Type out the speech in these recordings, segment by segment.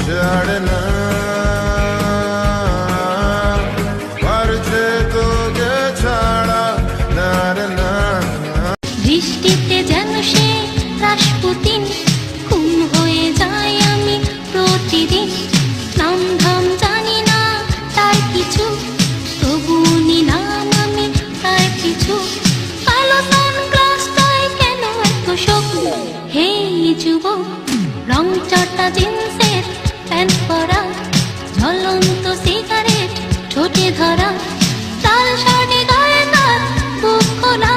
ছাড়না পারছে তোকে ছাড়া না রে না। বৃষ্টিতে যেন সে রাসপুতিন, খুন হয়ে যায় আমি প্রতিদিন। নাম ধাম জানি না তার কিছু, তবু নিলাম আমি তার পিছু। কালো সানগ্লাসটায় কেন এত শোক? হে যুবক, রং চটা জিন্সের প্যান্ট পরা, ঝলন্ত সিগারেট ঠোঁটে ধরা, লাল শাড়ি গায়ে তার বুক খোলা।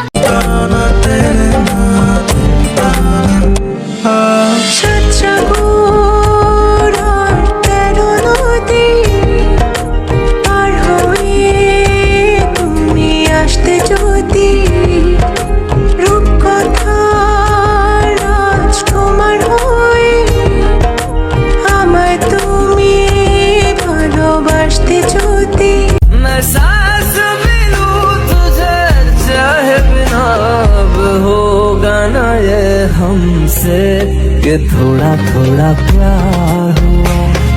हमसे कि थोड़ा थोड़ा प्यार हुआ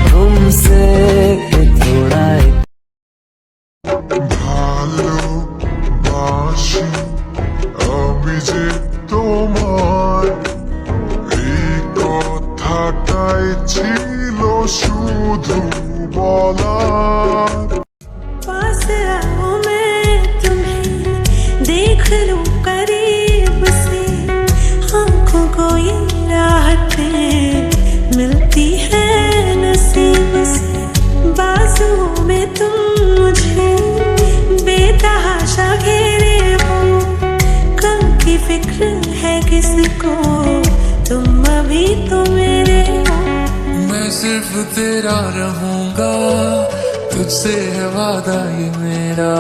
तुमसे कि थोड़ा ভালোবাসি আমি যে তোমার, এই কথাটাই ছিল শুধু বলার। पास आओ मैं तुम्हें देख लूं करीब से, आँखों को ये राहतें मिलती है नसीब से। बाजुओं में तुम मुझे बेतहाशा घेरे हो, कल की फिक्र है किसको, तुम अभी तो मेरे हो। मैं सिर्फ तेरा रहूंगा, तुझसे है वादा ये मेरा।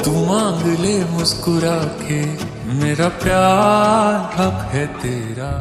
तू मांग ले मुस्कुरा के, मेरा प्यार हक है तेरा।